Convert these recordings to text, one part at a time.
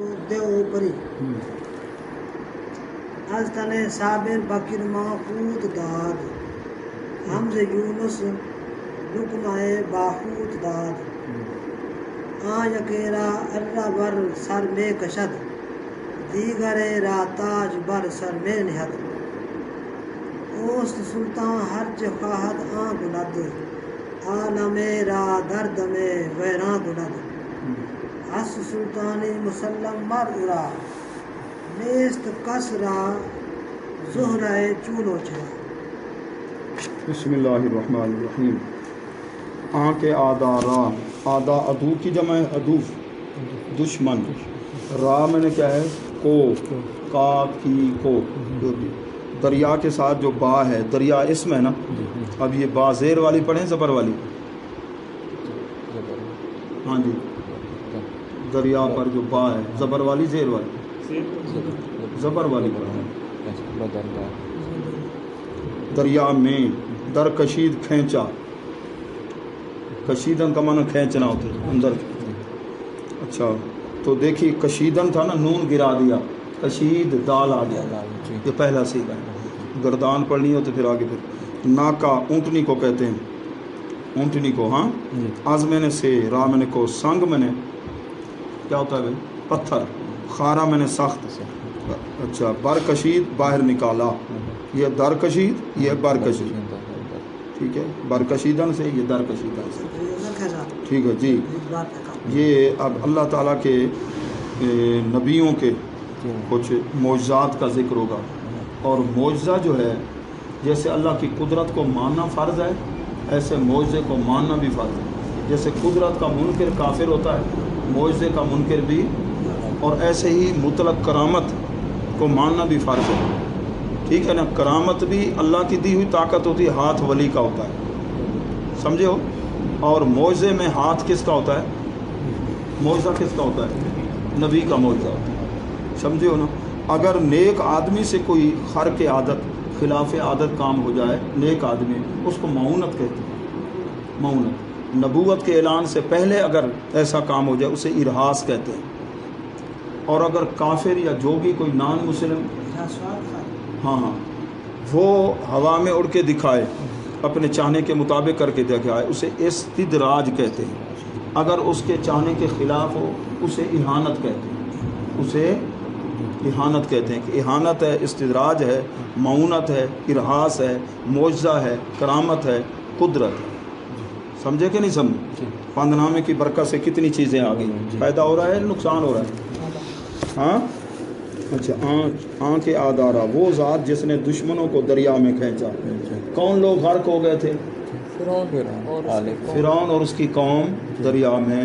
اوپری از تن صابر بکر ماخود داد حمز یونس لقمائے باخود داد یکیرا الربر سر میں کشد دیگر را تاج بر سر میں نہد اوست سلطان ہر خواہد گلد عالم را درد میں ویراں گلد اس سلطانی مسلم مر ارا نیست کس را زہرہ چولو چرا. بسم اللہ الرحمن الرحیم. کے آدا را، آدا ادو کی جمع ہے، ادو دشمن. را میں نے کیا ہے؟ کو، کا کی کو. دریا کے ساتھ جو با ہے، دریا اسم ہے نا. اب یہ با زیر والی پڑھیں زبر والی؟ ہاں جی، دریا پر جو با ہے زبر والی زیر والی؟ زبر والی پڑھیں. دریا میں در کشید کھینچا، کشیدن کا معنی کھینچنا ہوتا ہے اندر. اچھا تو دیکھیے کشیدن تھا نا، نون گرا دیا، کشید دال آ گیا، یہ پہلا سیغہ ہے. گردان پڑھنی ہو تو پھر آگے پھر. ناکا اونٹنی کو کہتے ہیں، اونٹنی کو. ہاں آز میں نے سے، را میں نے کو، سنگ میں نے کیا ہوتا ہے بھائی؟ پتھر. خارا میں نے سخت. اچھا برکشید باہر نکالا، یہ در کشید، یہ بر کشید. ٹھیک ہے، برکشیدن سے، یہ در کشیدن سے. ٹھیک ہے جی. یہ اب اللہ تعالیٰ کے نبیوں کے کچھ معجزات کا ذکر ہوگا. اور معجزہ جو ہے، جیسے اللہ کی قدرت کو ماننا فرض ہے، ایسے معجزے کو ماننا بھی فرض ہے. جیسے قدرت کا منکر کافر ہوتا ہے، معجزے کا منکر بھی. اور ایسے ہی مطلق کرامت کو ماننا بھی فرض ہے. ٹھیک ہے نا. کرامت بھی اللہ کی دی ہوئی طاقت ہوتی ہے، ہاتھ ولی کا ہوتا ہے، سمجھے ہو. اور معجزے میں ہاتھ کس کا ہوتا ہے؟ معجزہ کس کا ہوتا ہے؟ نبی کا معجزہ ہوتا ہے، سمجھے ہو نا. اگر نیک آدمی سے کوئی خرق عادت، خلاف عادت کام ہو جائے، نیک آدمی، اس کو معونت کہتے ہیں. معونت نبوت کے اعلان سے پہلے اگر ایسا کام ہو جائے اسے ارہاس کہتے ہیں. اور اگر کافر یا جو بھی کوئی نان مسلم، ہاں وہ ہوا میں اڑ کے دکھائے، اپنے چاہنے کے مطابق کر کے دکھائے، اسے استدراج کہتے ہیں. اگر اس کے چاہنے کے خلاف ہو اسے اہانت کہتے ہیں. اسے اہانت کہتے ہیں کہ اہانت ہے، استدراج ہے، معونت ہے، ارہاس ہے، معجزہ ہے، کرامت ہے، قدرت ہے. سمجھے کہ نہیں سمجھے؟ پند نامے کی برکت سے کتنی چیزیں آ گئی. فائدہ ہو رہا ہے، نقصان ہو رہا ہے. ہاں اچھا. کے آدارا، وہ ذات جس نے دشمنوں کو دریا میں کھینچا. کون لوگ غرق ہو گئے تھے؟ فرعون اور اس کی قوم دریا میں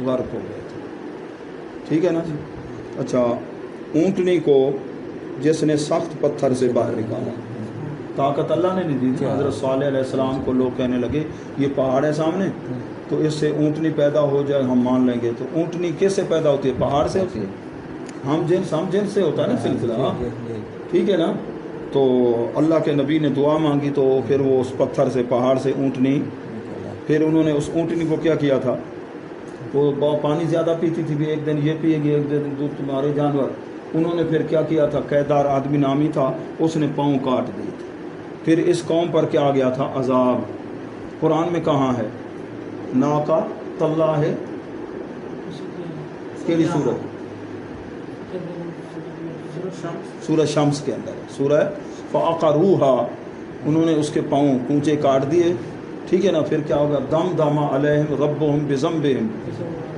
غرق ہو گئے تھے. ٹھیک ہے نا جی. اچھا اونٹنی کو جس نے سخت پتھر سے باہر نکالا. طاقت اللہ نے نہیں دی تھی. حضرت صالح علیہ السلام کو لوگ کہنے لگے یہ پہاڑ ہے سامنے، تو اس سے اونٹنی پیدا ہو جائے ہم مان لیں گے. تو اونٹنی کس سے پیدا ہوتی ہے؟ پہاڑ سے ہوتی ہے. ہم جنس سے ہوتا ہے نا سلسلہ. ٹھیک ہے نا. تو اللہ کے نبی نے دعا مانگی تو پھر وہ اس پتھر سے، پہاڑ سے اونٹنی. پھر انہوں نے اس اونٹنی کو کیا کیا تھا؟ وہ پانی زیادہ پیتی تھی بھی، ایک دن یہ پیے گی، ایک دن دودھ تمہارے جانور. انہوں نے پھر کیا کیا تھا؟ قیدار آدمی نامی تھا، اس نے پاؤں کاٹ دیے تھے. پھر اس قوم پر کیا آ گیا تھا؟ عذاب. قرآن میں کہاں ہے؟ ناقہ طلّہ ہے کیلی سورت؟ سورہ شمس کے اندر ہے. سورہ فعقروہا، انہوں نے اس کے پاؤں کونچے کاٹ دیے. ٹھیک ہے نا. پھر کیا ہوگا؟ دم دما علیہم ربہم بذنبہم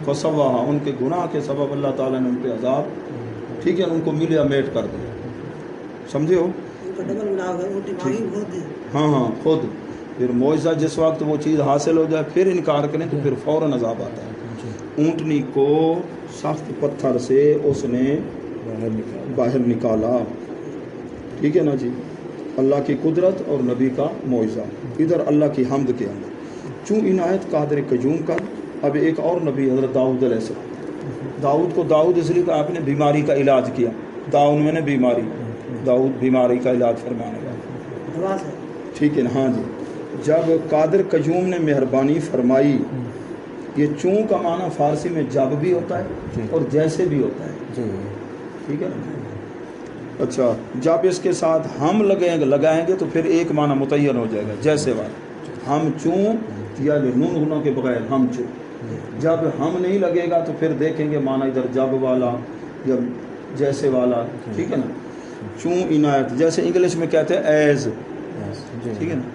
فسواہا، ان کے گناہ کے سبب اللہ تعالیٰ نے ان پہ عذاب، ٹھیک ہے نا، ان کو ملیا میٹ کر دیا. سمجھے ہو؟ ہاں خود. پھر معجزہ جس وقت وہ چیز حاصل ہو جائے پھر انکار کریں تو پھر فوراً عذاب آتا ہے. اونٹنی کو سخت پتھر سے اس نے باہر نکالا. ٹھیک ہے نا جی. اللہ کی قدرت اور نبی کا معجزہ. ادھر اللہ کی حمد کے اندر چوں عنایت قادر قیوم کا. اب ایک اور نبی حضرت داؤد علیہ السلام. داؤد کو داؤد اس لیے کہ آپ نے بیماری کا علاج کیا. داؤن میں نے بیماری، داؤد بیماری کا علاج فرمانے والا. ٹھیک ہے نا. ہاں جی. جب قادر قیوم نے مہربانی فرمائی، یہ چوں کا معنی فارسی میں جب بھی ہوتا ہے اور جیسے بھی ہوتا ہے. جی ٹھیک ہے نا. اچھا جب اس کے ساتھ ہم لگائیں گے تو پھر ایک معنی متعین ہو جائے گا. جیسے والا ہم چوں یا نون غنوں کے بغیر ہم چوں. جب ہم نہیں لگے گا تو پھر دیکھیں گے معنی ادھر جب والا یا جیسے والا. ٹھیک ہے نا. چوں عنایت جیسے انگلش میں کہتے ہیں ایز. ٹھیک ہے نا.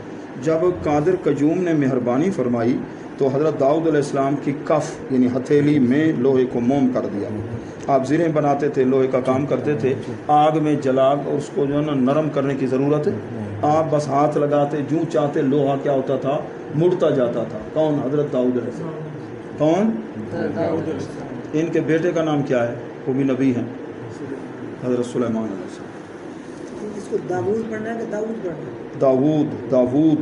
جب قادر قیوم نے مہربانی فرمائی تو حضرت داؤد علیہ السلام کی کف یعنی ہتھیلی میں لوہے کو موم کر دیا. آپ زریں بناتے تھے, لوہے کا کام کرتے تھے, آگ میں جلا اور اس کو جو ہے نا نرم کرنے کی ضرورت ہے. آپ بس ہاتھ لگاتے جو چاہتے لوہا کیا ہوتا تھا مڑتا جاتا تھا. کون؟ حضرت داؤد علیہ السلام. کون؟ ان کے بیٹے کا نام کیا ہے؟ وہ بھی نبی ہیں, حضرت سلیمان علیہ السلام. اس کو داؤد پڑھنا ہے کہ داؤد پڑھنا ہے؟ داؤد.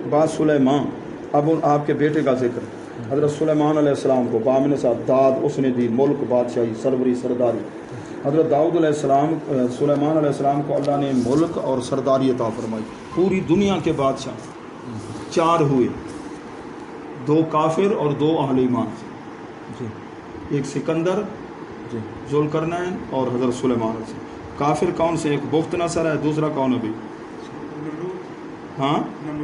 بعد سلیمان. اب آپ کے بیٹے کا ذکر. حضرت سلیمان علیہ السلام کو بامن ساتھ داد اس نے دی, ملک, بادشاہی, سروری, سرداری. حضرت داؤد علیہ السلام سلیمان علیہ السلام کو اللہ نے ملک اور سرداری عطا فرمائی. پوری دنیا کے بادشاہ 4 ہوئے, 2 کافر اور 2 اہل ایمان. ایک سکندر, ذوالقرنین اور حضرت سلیمان علیہ السلام. کافر کون سے؟ ایک بخت نصر ہے, دوسرا کون ہے بھی؟ ہاں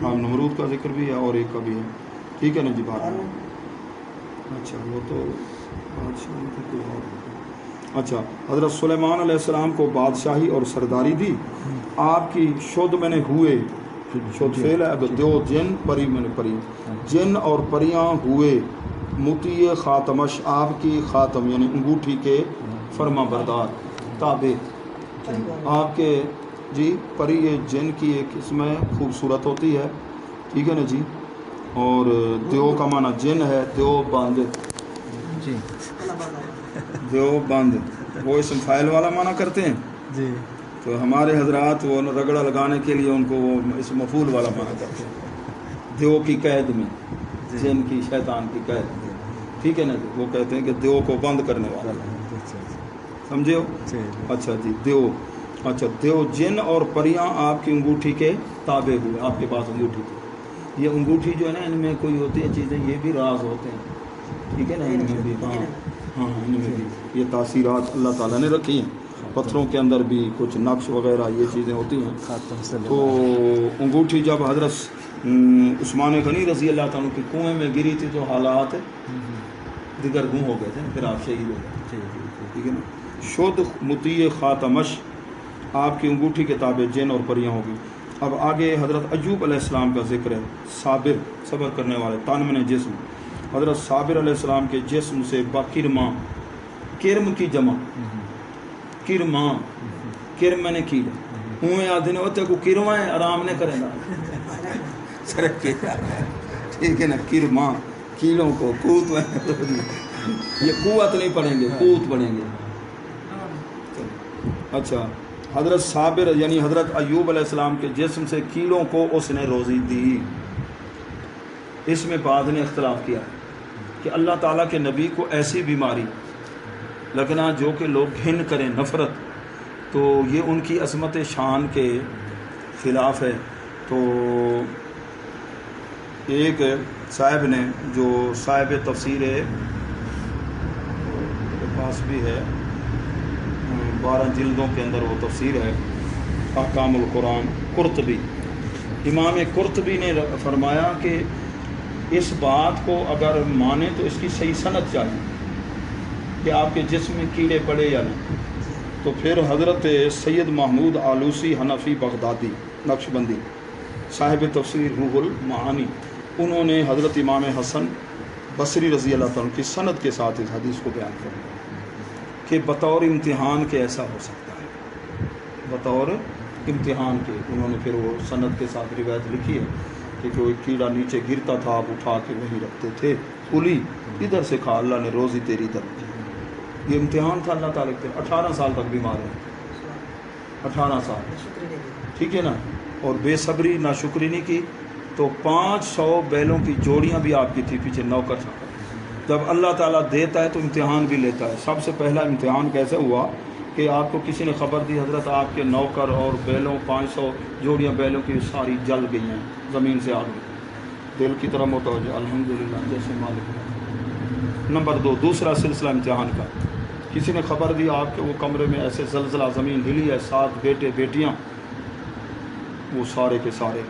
نمرود کا ذکر بھی ہے اور ایک کا بھی ہے. ٹھیک ہے نا جی. بات اچھا وہ تو بادشاہ کی کوئی اور. اچھا حضرت سلیمان علیہ السلام کو بادشاہی اور سرداری دی. آپ کی شد میں نے ہوئے, شد فعل ہے, دیو جن پری میں نے پری, جن اور پریاں ہوئے مطیع خاتمش آپ کی خاتم یعنی انگوٹھی کے فرما بردار تابع. آپ کے جی پری یہ جن کی ایک قسم ہے, خوبصورت ہوتی ہے. ٹھیک ہے نا جی. اور دیو کا معنی جن ہے, دیو بند. جی دیو بند وہ اسم فاعل والا معنی کرتے ہیں. جی تو ہمارے حضرات وہ رگڑا لگانے کے لیے ان کو وہ اسم مفعول والا معنی کرتے ہیں. دیو کی قید میں, جن کی شیطان کی قید. ٹھیک ہے نا. وہ کہتے ہیں کہ دیو کو بند کرنے والا. سمجھے ہو؟ اچھا جی. دیو. اچھا دیو جن اور پریاں آپ کی انگوٹھی کے تابع ہوئے. آپ کے پاس انگوٹھی تھی. یہ انگوٹھی جو ہے نا ان میں کوئی ہوتی ہے چیزیں, یہ بھی راز ہوتے ہیں. ٹھیک ہے نا. ان میں بھی ہاں ان میں بھی یہ تاثیرات اللہ تعالیٰ نے رکھی ہیں. پتھروں کے اندر بھی کچھ نقش وغیرہ یہ چیزیں ہوتی ہیں. تو انگوٹھی جب حضرت عثمان غنی رضی اللہ تعالیٰ کی کنویں میں گری تھی تو حالات دیگر گوں ہو گئے تھے, پھر آپ شہید ہو گئے. ٹھیک ہے نا. شد مطیع خاتمش آپ کی انگوٹھی کے تابع جن اور پریاں ہوگی. اب آگے حضرت ایوب علیہ السلام کا ذکر ہے. صابر, صبر کرنے والے, تنمن جسم. حضرت صابر علیہ السلام کے جسم سے باکرما, کرم کی جمع, کرما, کرم میں نے کی ہوں آدھے نے ہوتے کو کرما ہے آرام نے کرے گا. ٹھیک ہے نا. کرما کیلوں کو کوت میں یہ قوت نہیں پڑھیں گے, قوت پڑھیں گے. اچھا حضرت صابر یعنی حضرت ایوب علیہ السلام کے جسم سے کیلوں کو اس نے روزی دی. اس میں بعض نے اختلاف کیا کہ اللہ تعالیٰ کے نبی کو ایسی بیماری لگنا جو کہ لوگ گھن کریں, نفرت, تو یہ ان کی عظمت شان کے خلاف ہے. تو ایک صاحب نے جو صاحب تفسیر ہے کے پاس بھی ہے 12 جلدوں کے اندر وہ تفسیر ہے احکام القرآن, قرطبی, امام قرطبی نے فرمایا کہ اس بات کو اگر مانے تو اس کی صحیح سند چاہیے کہ آپ کے جسم میں کیڑے پڑے یا نہیں. تو پھر حضرت سید محمود آلوسی حنفی بغدادی نقشبندی صاحب تفسیر روح المعانی, انہوں نے حضرت امام حسن بصری رضی اللہ تعالیٰ کی سند کے ساتھ اس حدیث کو بیان کر دیا کہ بطور امتحان کے ایسا ہو سکتا ہے. بطور امتحان کے انہوں نے پھر وہ سند کے ساتھ روایت لکھی ہے کہ کوئی کیڑا نیچے گرتا تھا, آپ اٹھا کے وہیں رکھتے تھے, پولی ادھر سے کھا, اللہ نے روزی تیری طرف. یہ امتحان تھا اللہ تعالیٰ کے. 18 سال تک بیمار ہے, 18 سال. ٹھیک ہے نا. اور بے صبری ناشکری نہیں کی تو 500 بیلوں کی جوڑیاں بھی آپ کی تھی پیچھے نوکر تھا. جب اللہ تعالیٰ دیتا ہے تو امتحان بھی لیتا ہے. سب سے پہلا امتحان کیسے ہوا کہ آپ کو کسی نے خبر دی حضرت آپ کے نوکر اور بیلوں 500 جوڑیاں بیلوں کی ساری جل گئی ہیں, زمین سے آ گئی. دل کی طرح متوجہ الحمدللہ جیسے مالک. نمبر 2 دوسرا سلسلہ امتحان کا کسی نے خبر دی آپ کے وہ کمرے میں ایسے زلزلہ زمین ہلی ہے، 7 بیٹے بیٹیاں وہ سارے کے سارے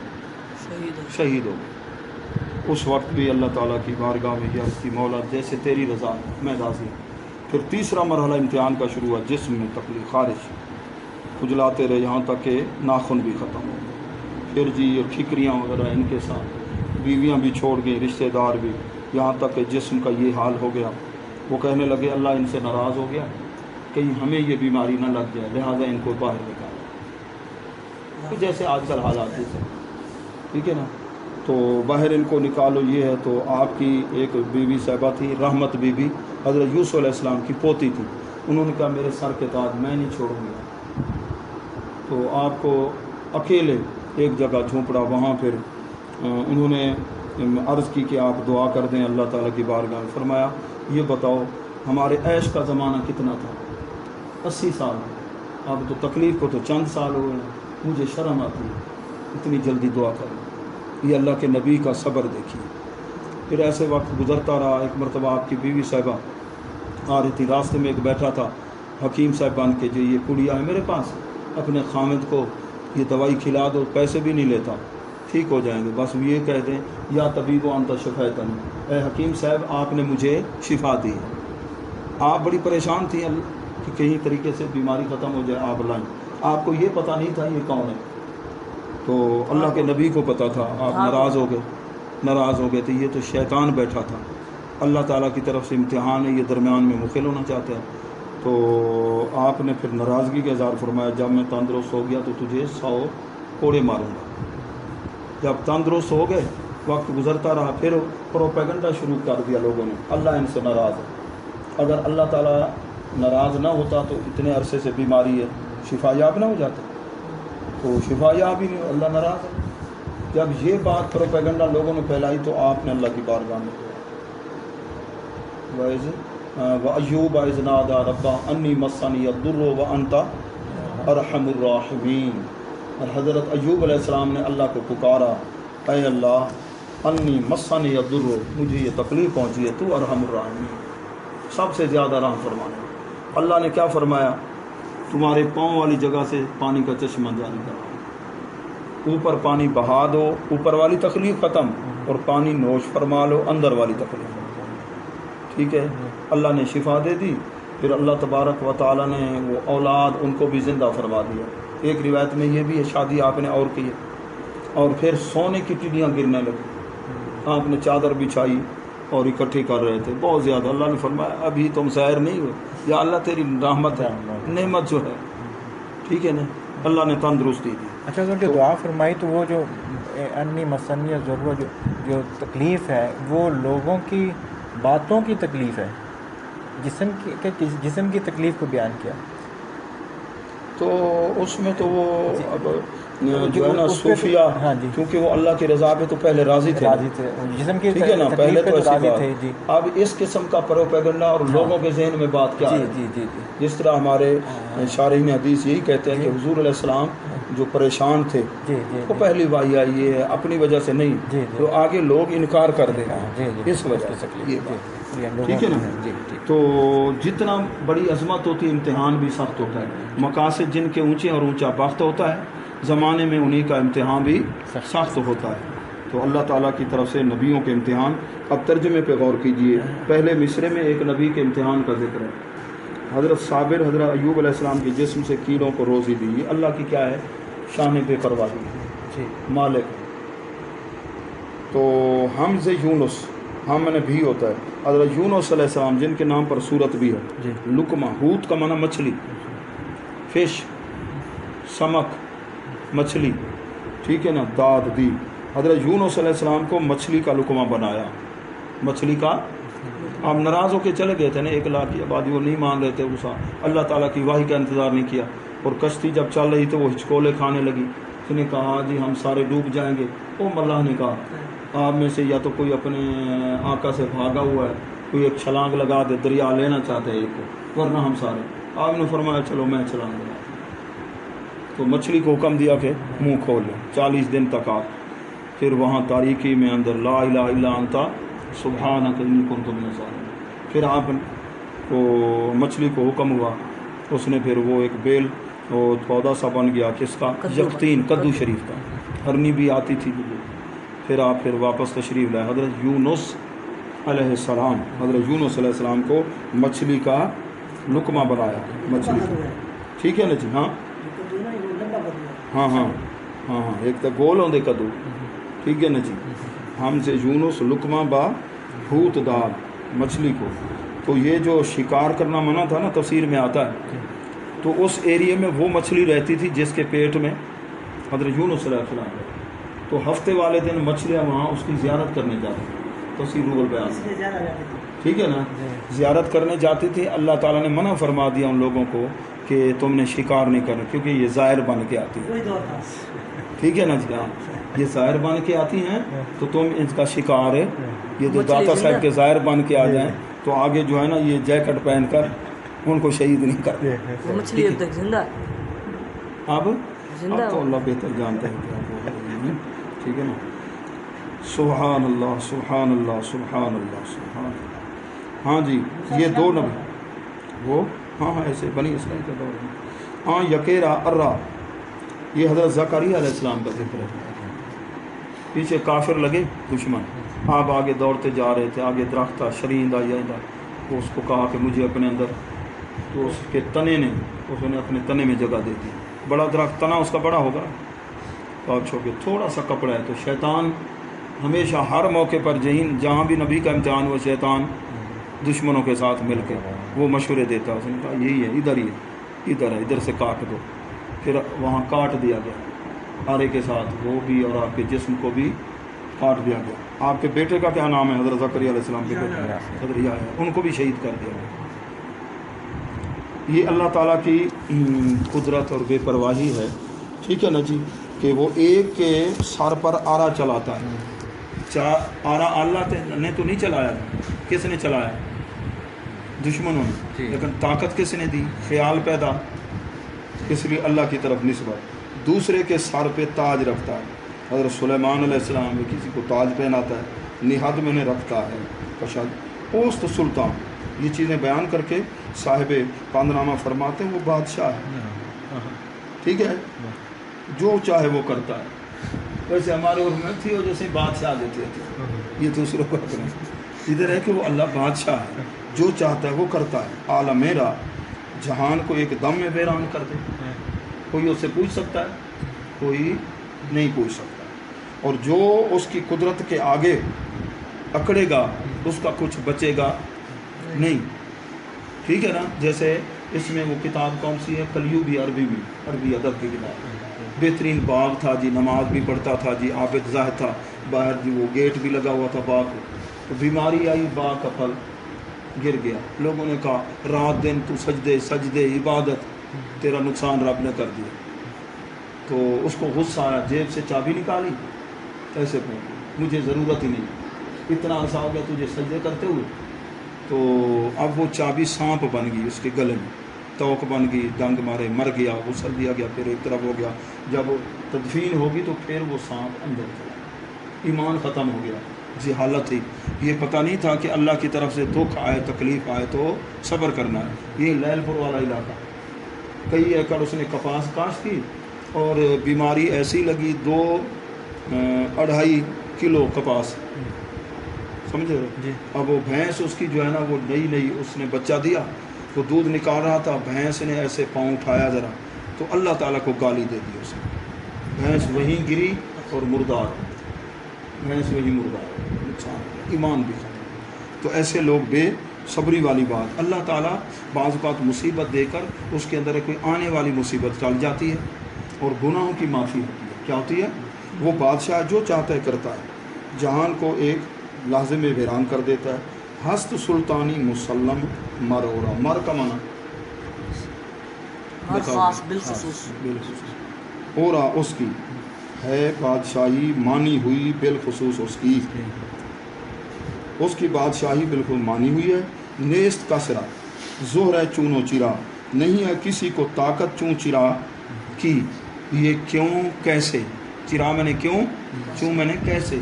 شہید ہو گئے۔ اس وقت بھی اللہ تعالیٰ کی بارگاہ میں یہ عرض کی مولا جیسے تیری رضا میں راضی ہوں۔ پھر تیسرا مرحلہ امتحان کا شروع ہوا، جسم میں تکلیف خارج، کھجلاتے رہے یہاں تک کہ ناخن بھی ختم ہو گئے۔ پھر جی یہ ٹھیکریاں وغیرہ ان کے ساتھ، بیویاں بھی چھوڑ گئی، رشتہ دار بھی، یہاں تک کہ جسم کا یہ حال ہو گیا۔ وہ کہنے لگے اللہ ان سے ناراض ہو گیا، کہیں ہمیں یہ بیماری نہ لگ جائے، لہٰذا ان کو باہر نکالو، جیسے آج کل حالات ہیں، ٹھیک ہے نا۔ تو باہر ان کو نکالو یہ ہے۔ تو آپ کی ایک بیوی صاحبہ تھی رحمت بی بی، حضرت یوسف علیہ السلام کی پوتی تھی، انہوں نے کہا میرے سر کے تاج میں نہیں چھوڑوں گا۔ تو آپ کو اکیلے ایک جگہ جھونپڑا، وہاں پھر انہوں نے عرض کی کہ آپ دعا کر دیں اللہ تعالیٰ کی بارگاہ میں۔ فرمایا یہ بتاؤ ہمارے عیش کا زمانہ کتنا تھا؟ 80 سال۔ اب تو تکلیف کو تو چند سال ہوئے ہیں، مجھے شرم آتی ہے اتنی جلدی دعا کریں۔ یہ اللہ کے نبی کا صبر دیکھیے۔ پھر ایسے وقت گزرتا رہا، ایک مرتبہ آپ کی بیوی صاحبہ آ رہی تھی، راستے میں ایک بیٹھا تھا حکیم صاحب بن کے، جو یہ پڑیا ہے میرے پاس، اپنے خامد کو یہ دوائی کھلا دو، پیسے بھی نہیں لیتا، ٹھیک ہو جائیں گے، بس یہ کہہ دیں یا طبیب و انت شفیتنی، اے حکیم صاحب آپ نے مجھے شفا دی۔ آپ بڑی پریشان تھیں کہ کہیں طریقے سے بیماری ختم ہو جائے، آپ لائیں، آپ کو یہ پتہ نہیں تھا یہ کون ہے، تو اللہ کے نبی کو پتہ تھا، آپ ناراض ہو گئے تھے۔ یہ تو شیطان بیٹھا تھا، اللہ تعالیٰ کی طرف سے امتحان ہے، یہ درمیان میں مخل ہونا چاہتا ہے۔ تو آپ نے پھر ناراضگی کا اظہار فرمایا جب میں تندرست ہو گیا تو تجھے 100 کوڑے ماروں گا۔ جب تندرست ہو گئے، وقت گزرتا رہا، پھر پروپیگنڈا شروع کر دیا لوگوں نے، اللہ ان سے ناراض ہے۔ اگر اللہ تعالیٰ ناراض نہ ہوتا تو اتنے عرصے سے بیماری ہے شفا یاب نہ ہو جاتا، تو شفا یاب ہی نہیں، اللہ ناراض ہے۔ جب یہ بات پروپیگنڈا لوگوں نے پھیلائی تو آپ نے اللہ کی بارگاہ میں وَأَيُّوبَ إِذْ نَادَىٰ رَبَّهُ أَنِّي مَسَّنِيَ الضُّرُّ وَأَنْتَ أَرْحَمُ الرَّاحِمِينَ۔ اور حضرت ایوب علیہ السلام نے اللہ کو پکارا، اے اللہ انی مسنی الضر، مجھے یہ تکلیف پہنچی ہے، تو ارحم الراحمین، سب سے زیادہ رحم فرمانے۔ اللہ نے کیا فرمایا؟ تمہارے پاؤں والی جگہ سے پانی کا چشمہ جاری کرا، اوپر پانی بہا دو، اوپر والی تکلیف ختم، اور پانی نوش فرما لو، اندر والی تکلیف، ٹھیک ہے۔ اللہ نے شفا دے دی۔ پھر اللہ تبارک و تعالیٰ نے وہ اولاد ان کو بھی زندہ فرما دیا۔ ایک روایت میں یہ بھی ہے شادی آپ نے اور کی ہے، اور پھر سونے کی ٹڈیاں گرنے لگی، آپ نے چادر بچھائی اور اکٹھی کر رہے تھے بہت زیادہ۔ اللہ نے فرمایا ابھی تم سیر نہیں ہوئے، یا اللہ تیری رحمت ہے، نعمت جو ہے، ٹھیک ہے نا، اللہ نے تندرستی دی۔ اچھا سر، جو دعا فرمائی تو وہ جو انی مسنی ضرور جو تکلیف ہے وہ لوگوں کی باتوں کی تکلیف ہے، جسم کی تکلیف کو بیان کیا، تو اس میں تو وہ اب جو ہے نا صوفیہ، کیونکہ وہ اللہ کی رضا پہ تو پہلے راضی تھے، جسم کی ٹھیک ہے نا، پہلے تو ایسی راضی بات تھے جی۔ اب اس قسم کا پروپیگنڈا اور لوگوں کے ذہن میں بات کیا ہے، جی جس طرح ہمارے شارحین حدیث یہی کہتے ہیں کہ حضور علیہ السلام جو پریشان تھے وہ پہلی واہی آئی ہے اپنی وجہ سے نہیں، تو آگے لوگ انکار کر دیں اس وجہ سے، یہ بات ٹھیک ہے نا۔ تو جتنا بڑی عظمت ہوتی ہے امتحان بھی سخت ہوتا ہے، مقاصد جن کے اونچے اور اونچا بخت ہوتا ہے زمانے میں انہی کا امتحان بھی سخت ہوتا ہے۔ تو اللہ تعالیٰ کی طرف سے نبیوں کے امتحان، اب ترجمے پہ غور کیجئے۔ پہلے مصرے میں ایک نبی کے امتحان کا ذکر ہے، حضرت صابر حضرت ایوب علیہ السلام کے جسم سے کیڑوں کو روزی دی، یہ اللہ کی کیا ہے شان بے پرواہی ہے مالک۔ تو حمز یونس، ہم نے بھی ہوتا ہے، حضرت یونس علیہ السلام جن کے نام پر صورت بھی ہے، لقمہ، حوت کا معنی مچھلی، فش، سمک، مچھلی، ٹھیک ہے نا، داد دی۔ حضرت یونس علیہ السلام کو مچھلی کا لقمہ بنایا، مچھلی کا، آپ ناراض ہو کے چلے گئے تھے نا 1 لاکھ کی آبادی، وہ نہیں مان رہے تھے، اسا اللہ تعالیٰ کی وحی کا انتظار نہیں کیا، اور کشتی جب چل رہی تو وہ ہچکولے کھانے لگی، اس نے کہا جی ہم سارے ڈوب جائیں گے۔ اللہ نے کہا آپ میں سے یا تو کوئی اپنے آقا سے بھاگا ہوا ہے، کوئی ایک چھلانگ لگا دے، دریا لینا چاہتے ہیں ایک کو، ورنہ ہم سارے۔ آپ نے فرمایا چلو میں چھلانگ لگا، تو مچھلی کو حکم دیا کہ منہ کھول لیں، 40 دن تک آپ، پھر وہاں تاریکی میں اندر لا الہ الا انت سبحانک انی کنت من الظالمین، پھر آپ وہ مچھلی کو حکم ہوا، اس نے پھر وہ ایک بیل وہ پودا سا بن گیا کس کا، یقطین، کدو شریف کا، ہرنی بھی آتی تھی۔ پھر آپ پھر واپس تشریف لائے حضرت یونس علیہ السلام، حضرت یونس علیہ السلام کو مچھلی کا لقمہ بنایا، مچھلی کا، ٹھیک ہے نا جی؟ ہاں ہاں ہاں ہاں ہاں، ایک تو گول ہوندے کدو، ٹھیک ہے نا جی؟ ہم سے یونس لقمہ با حوت دال، مچھلی کو۔ تو یہ جو شکار کرنا منع تھا نا، تفسیر میں آتا ہے، تو اس ایریے میں وہ مچھلی رہتی تھی جس کے پیٹ میں حضرت یونس علیہ السلام ہے، تو ہفتے والے دن مچھلیاں وہاں اس کی زیارت کرنے جاتی تھیں، تفسیر روگل بیان، ٹھیک ہے نا؟ زیارت کرنے جاتی تھی۔ اللہ تعالیٰ نے منع فرما دیا ان لوگوں کو کہ تم نے شکار نہیں کرنا، کیونکہ یہ زائر بن کے آتی ہے، ٹھیک ہے نا جی؟ ہاں، یہ زائر بن کے آتی ہیں تو تم ان کا شکار ہے، یہ جو داتا صاحب کے زائر بن کے آ جائیں تو آگے جو ہے نا یہ جیکٹ پہن کر ان کو شہید نہیں کرتے۔ مچھلی اب تک زندہ اب تو اللہ بہتر جانتا ہے کیا ہو رہا ہے، ٹھیک ہے نا؟ سبحان اللہ سبحان اللہ سبحان اللہ سبحان اللہ۔ ہاں جی، یہ دو نبی وہ ہاں ایسے بنی اسرائیل کا دور ہے۔ ہاں، یکیرا ارا، یہ حضرت زکریا علیہ السلام کا ذکر ہے۔ پیچھے کافر لگے دشمن، آپ آگے دوڑتے جا رہے تھے، آگے درخت تھا شرین دا یہ دا، تو اس کو کہا کہ مجھے اپنے اندر، تو اس کے تنے نے، اس نے اپنے تنے میں جگہ دے دی۔ بڑا درخت، تنا اس کا بڑا ہوگا، تو آپ چھوڑ کے تھوڑا سا کپڑا ہے، تو شیطان ہمیشہ ہر موقع پر جہاں بھی نبی کا امتحان ہوا، شیطان دشمنوں کے ساتھ مل کے وہ مشورے دیتا، اس نے کہا یہی ہے، ادھر ہی ہے، ادھر ہے، ادھر سے کاٹ دو۔ پھر وہاں کاٹ دیا گیا، آرے کے ساتھ وہ بھی اور آپ کے جسم کو بھی کاٹ دیا گیا۔ آپ کے بیٹے کا کیا نام ہے؟ حضرت زکریا علیہ السلام کے بیٹے حضرت یحییٰ، ان کو بھی شہید کر دیا گیا۔ یہ اللہ تعالیٰ کی قدرت اور بے پرواہی ہے، ٹھیک ہے نا جی؟ کہ وہ ایک کے سر پر آرا چلاتا ہے۔ آرا اللہ نے تو نہیں چلایا، کس نے چلایا؟ دشمنوں نے، لیکن طاقت کس نے دی؟ خیال پیدا، اس لیے اللہ کی طرف نسبت۔ دوسرے کے سر پہ تاج رکھتا ہے، حضرت سلیمان علیہ السلام میں کسی کو تاج پہناتا ہے، نہاد میں نے رکھتا ہے کشاد اوست سلطان۔ یہ چیزیں بیان کر کے صاحب پاندنامہ فرماتے ہیں وہ بادشاہ ہے، ٹھیک ہے، جو چاہے وہ کرتا ہے۔ ویسے ہمارے عرف میں تھی وہ جیسے بادشاہ دیتے تھے، یہ دوسروں کو ادھر ہے کہ وہ اللہ بادشاہ ہے، جو چاہتا ہے وہ کرتا ہے۔ اعلیٰ میرا جہان کو ایک دم میں ویران کر دے، کوئی اس سے پوچھ سکتا ہے؟ کوئی نہیں پوچھ سکتا، اور جو اس کی قدرت کے آگے اکڑے گا اس کا کچھ بچے گا نہیں، ٹھیک ہے نا؟ جیسے اس میں وہ کتاب کون سی ہے؟ کلیوبی، عربی میں، عربی ادب کی کتاب، بہترین باغ تھا جی، نماز بھی پڑھتا تھا جی، عابد زاہد تھا، باہر جی وہ گیٹ بھی لگا ہوا تھا باغ، تو بیماری آئی، باغ کا پھل گر گیا، لوگوں نے کہا رات دن تو سجدے عبادت، تیرا نقصان رب نے کر دیا۔ تو اس کو غصہ آیا، جیب سے چابی نکالی، ایسے پہنچ، مجھے ضرورت ہی نہیں، اتنا عرصہ ہو گیا تجھے سجدے کرتے ہوئے۔ تو اب وہ چابی سانپ بن گئی اس کے گلے میں، توق بن گئی، ڈنگ مارے، مر گیا، غسل دیا گیا، پھر ایک طرف ہو گیا، جب تدفین ہوگی تو پھر وہ سانپ اندر چلا، ایمان ختم ہو گیا، جہالت تھی، یہ پتہ نہیں تھا کہ اللہ کی طرف سے دکھ آئے، تکلیف آئے تو صبر کرنا ہے۔ یہ لیل پور والا علاقہ، کئی ایکڑ اس نے کپاس کاشت کی، اور بیماری ایسی لگی، 2.5 کلو کپاس، سمجھے جی۔ اب وہ بھینس اس کی جو ہے نا وہ نئی اس نے بچہ دیا، وہ دودھ نکال رہا تھا، بھینس نے ایسے پاؤں اٹھایا ذرا تو اللہ تعالیٰ کو گالی دے دی اس نے، بھینس وہیں گری اور مردار، بھینس وہیں مردار، نقصان، ایمان بھی ختم۔ تو ایسے لوگ بے صبری والی بات، اللہ تعالیٰ بعض اوقات مصیبت دے کر اس کے اندر کوئی آنے والی مصیبت ٹل جاتی ہے اور گناہوں کی معافی ہوتی ہے۔ کیا ہوتی ہے؟ وہ بادشاہ جو چاہتا ہے کرتا ہے، جہان کو ایک لحظے میں ویران کر دیتا ہے۔ ہست سلطانی مسلم مرورا، مر کا معنی خاص بالخصوص، اورا اس کی ہے بادشاہی مانی ہوئی بالخصوص اس کی بادشاہی بالکل مانی ہوئی ہے۔ نیست کسرا زہر چون و چرا، نہیں ہے کسی کو طاقت چون چرا کی، یہ کیوں کیسے، چرا میں نے کیوں، چوں میں نے کیسے،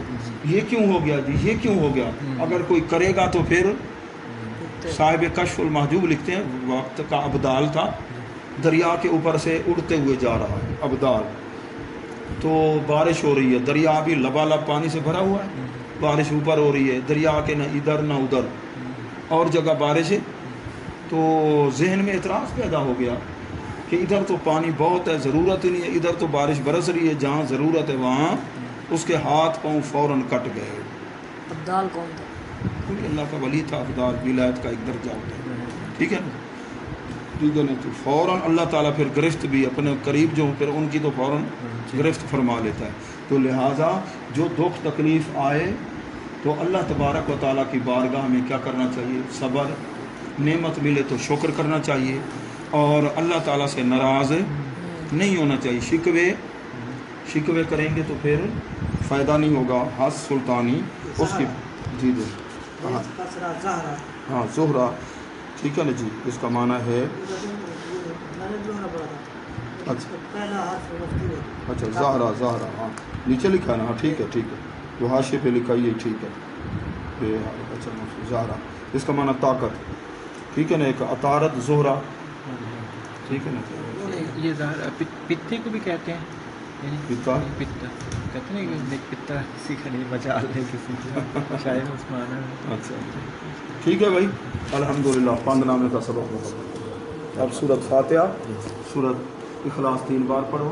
یہ کیوں ہو گیا جی، یہ کیوں ہو گیا، اگر کوئی کرے گا تو پھر ہوتے ہیں. صاحب کشف المحجوب لکھتے ہیں وقت کا ابدال تھا، دریا کے اوپر سے اڑتے ہوئے جا رہا ہے ابدال، تو بارش ہو رہی ہے، دریا بھی لبالب پانی سے بھرا ہوا ہے، بارش اوپر ہو رہی ہے، دریا کے نہ ادھر نہ ادھر، اور جگہ بارش ہے. تو ذہن میں اعتراض پیدا ہو گیا کہ ادھر تو پانی بہت ہے، ضرورت ہی نہیں ہے، ادھر تو بارش برس رہی ہے، جہاں ضرورت ہے وہاں اس کے ہاتھ پاؤں فوراً کٹ گئے. ابدال کون تھا؟ کیونکہ اللہ کا ولی تھا، ابدال ولایت کا ایک درجہ ہوتا ہے، ٹھیک ہے نا، ٹھیک ہے نا. تو فوراً اللہ تعالیٰ پھر گرفت بھی اپنے قریب جو پھر ان کی تو فوراً گرفت فرما لیتا ہے. تو لہٰذا جو دکھ تکلیف آئے تو اللہ تبارک و تعالیٰ کی بارگاہ میں کیا کرنا چاہیے؟ صبر. نعمت ملے تو شکر کرنا چاہیے، اور اللہ تعالیٰ سے ناراض نہیں ہونا چاہیے. شکوے کریں گے تو پھر فائدہ نہیں ہوگا. حس سلطانی اس کی جی جی ہاں کسرا زہرا ہاں زہرا، ٹھیک ہے نا جی، اس کا معنی ہے اچھا پہلا حرف مفتی ہے. اچھا زہرا ہاں نیچے لکھا ہے نا، ہاں ٹھیک ہے ٹھیک ہے، جو حاشیے پہ لکھا ہے یہ ٹھیک ہے. اچھا زہرا اس کا معنی طاقت، ٹھیک ہے نا. ایک اطارت زہرا، ٹھیک ہے نا. یہ زہر پتے کو بھی کہتے ہیں، یعنی پتا پتا کہتے ہیں کہ پتا کسی کا نہیں بچا لے کسی کا، شاید اس معنی میں. اچھا ٹھیک ہے بھائی، الحمدللہ 5 نامے کا سبق ہوگا. اب سورۃ فاتحہ، سورۃ اخلاص 3 بار پڑھو.